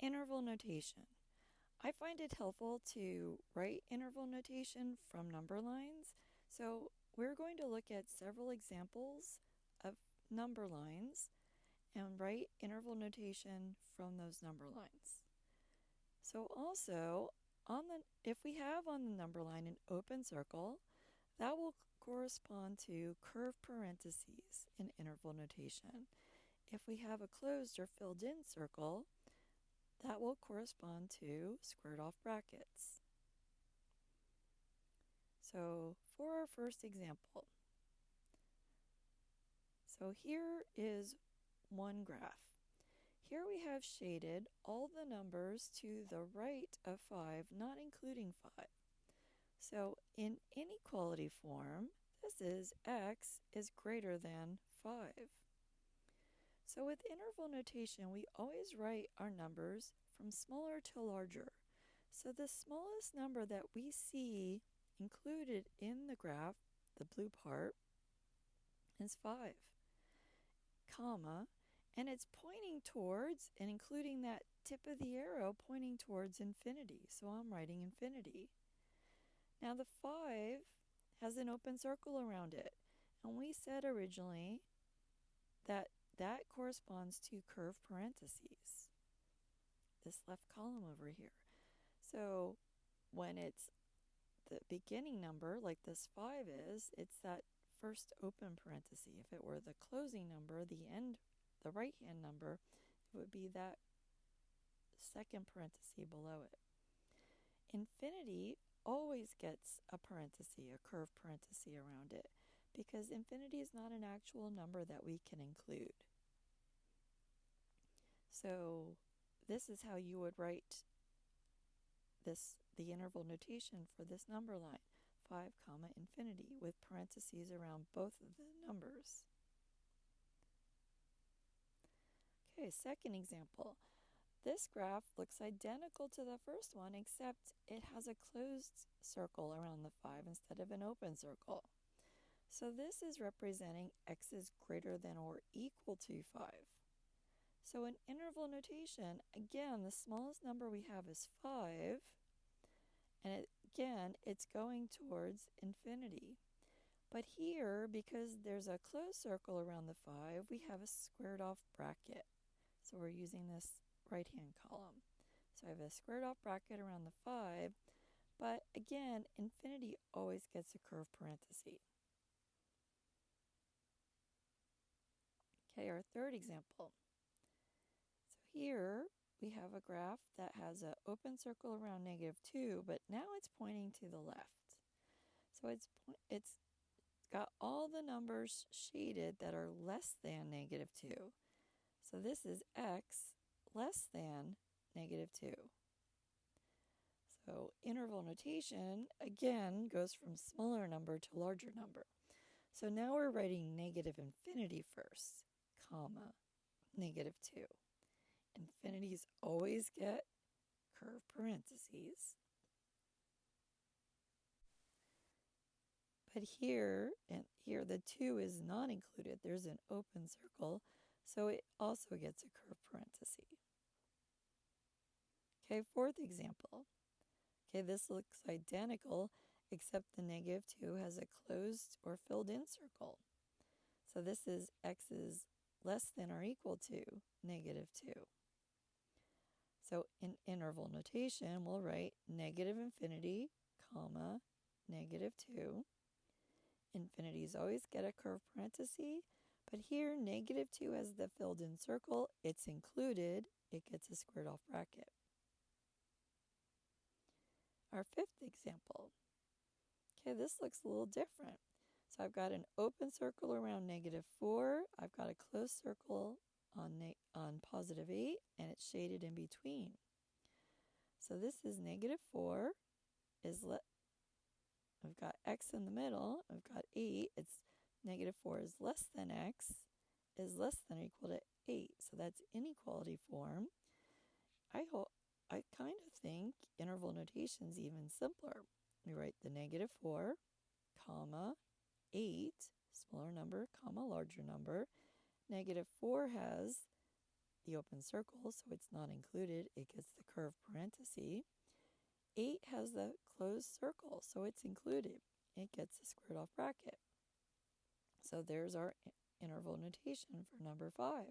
Interval notation. I find it helpful to write interval notation from number lines. So we're going to look at several examples of number lines and write interval notation from those number lines. So also, if we have on the number line an open circle, that will correspond to curved parentheses in interval notation. If we have a closed or filled in circle, that will correspond to squared off brackets. So for our first example, so here is one graph. Here we have shaded all the numbers to the right of 5, not including 5. So in inequality form, this is x is greater than 5. So with interval notation, we always write our numbers from smaller to larger. So the smallest number that we see included in the graph, the blue part, is 5, comma, and it's pointing towards and including that tip of the arrow pointing towards infinity. So I'm writing infinity. Now the 5 has an open circle around it, and we said originally that that corresponds to curved parentheses, this left column over here. So when it's the beginning number, like this 5 is, it's that first open parenthesis. If it were the closing number, the right-hand number, it would be that second parenthesis below it. Infinity always gets a parenthesis, a curved parenthesis around it, because infinity is not an actual number that we can include. So this is how you would write the interval notation for this number line, 5, comma, infinity, with parentheses around both of the numbers. Okay, second example. This graph looks identical to the first one, except it has a closed circle around the 5 instead of an open circle. So this is representing x is greater than or equal to 5. So in interval notation, again, the smallest number we have is 5, and again, it's going towards infinity. But here, because there's a closed circle around the 5, we have a squared off bracket. So we're using this right-hand column. So I have a squared off bracket around the 5, but again, infinity always gets a curved parenthesis. Okay, our third example. So here we have a graph that has an open circle around -2, but now it's pointing to the left. So it's got all the numbers shaded that are less than -2. So this is x less than -2. So interval notation, again, goes from smaller number to larger number. So now we're writing negative infinity first, comma, -2. Infinities always get curved parentheses. But here, and here the 2 is not included. There's an open circle, so it also gets a curved parenthesis. Okay, fourth example. Okay, this looks identical, except the -2 has a closed or filled in circle. So this is x is less than or equal to -2. So in interval notation, we'll write negative infinity, comma, -2. Infinities always get a curved parenthesis, but here -2 has the filled in circle. It's included. It gets a squared off bracket. Our fifth example. Okay, this looks a little different. So I've got an open circle around -4. I've got a closed circle on +8, and it's shaded in between. So this is -4 I've got x in the middle. I've got 8. It's -4 is less than x is less than or equal to 8. So that's inequality form. I kind of think interval notation is even simpler. We write the -4, comma, 8, smaller number, comma, larger number. -4 has the open circle, so it's not included. It gets the curved parenthesis. 8 has the closed circle, so it's included. It gets the squared off bracket. So there's our interval notation for number 5.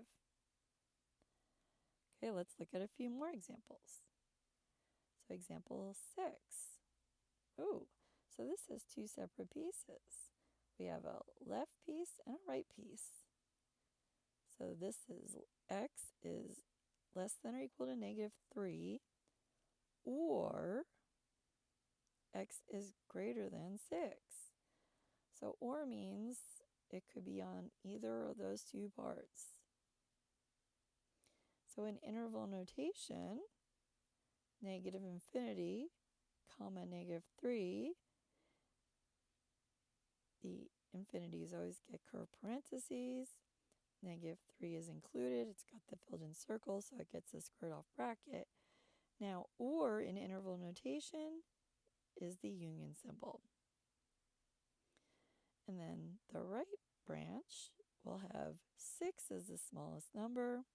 Okay, let's look at a few more examples. So example 6. Ooh, so this has two separate pieces. We have a left piece and a right piece. So this is x is less than or equal to -3, or x is greater than 6. So or means it could be on either of those two parts. So in interval notation, -infinity, comma -3, the infinities always get curved parentheses. -3 is included. It's got the filled in circle, so it gets a squared off bracket. Now, or in interval notation is the union symbol. And then the right branch will have 6 as the smallest number,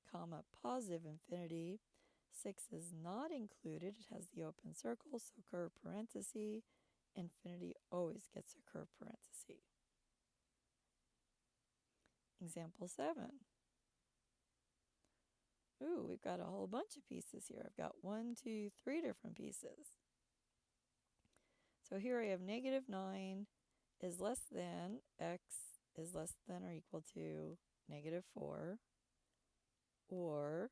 comma, positive infinity. 6 is not included. It has the open circle, so curved parenthesis. Infinity always gets a curved parenthesis. Example 7. Ooh, we've got a whole bunch of pieces here. I've got 1, 2, 3 different pieces. So here I have -9 is less than, x is less than or equal to -4, or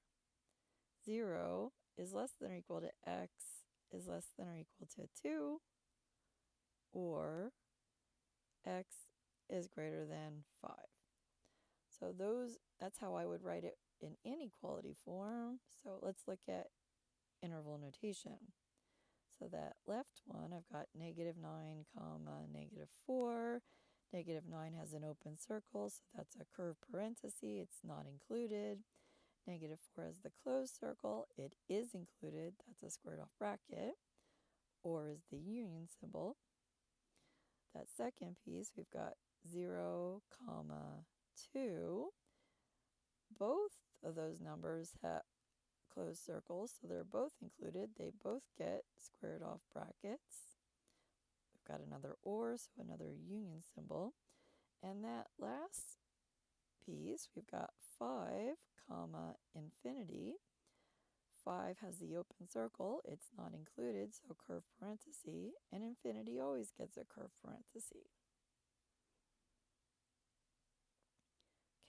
0 is less than or equal to x is less than or equal to 2, or x is greater than 5. So that's how I would write it in inequality form. So let's look at interval notation. So that left one, I've got -9, comma, -4. -9 has an open circle, so that's a curved parenthesis. It's not included. -4 has the closed circle. It is included. That's a squared off bracket. Or is the union symbol. That second piece, we've got 0, comma, 2. Both of those numbers have closed circles, so they're both included. They both get squared off brackets. We've got another or, so another union symbol. And that last piece, we've got 5, comma, infinity. 5 has the open circle. It's not included, so curved parenthesis. And infinity always gets a curved parenthesis.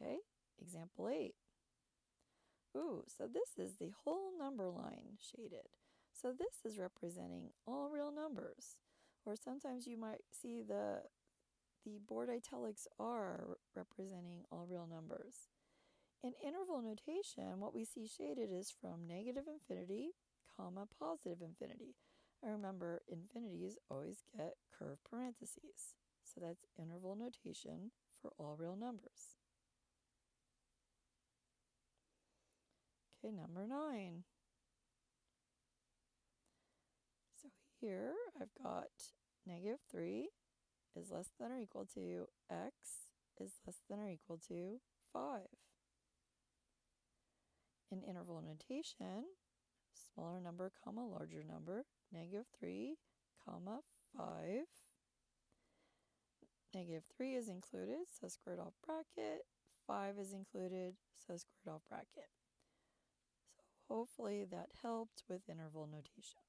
Okay, example 8. Ooh, so this is the whole number line shaded. So this is representing all real numbers. Or sometimes you might see the board italics are representing all real numbers. In interval notation, what we see shaded is from -infinity, comma, positive infinity. And remember, infinities always get curved parentheses. So that's interval notation for all real numbers. Okay, number 9. So here I've got -3 is less than or equal to x is less than or equal to 5. In interval notation, smaller number, comma, larger number, -3, comma, 5. -3 is included, so squared off bracket. 5 is included, so squared off bracket. So hopefully that helped with interval notation.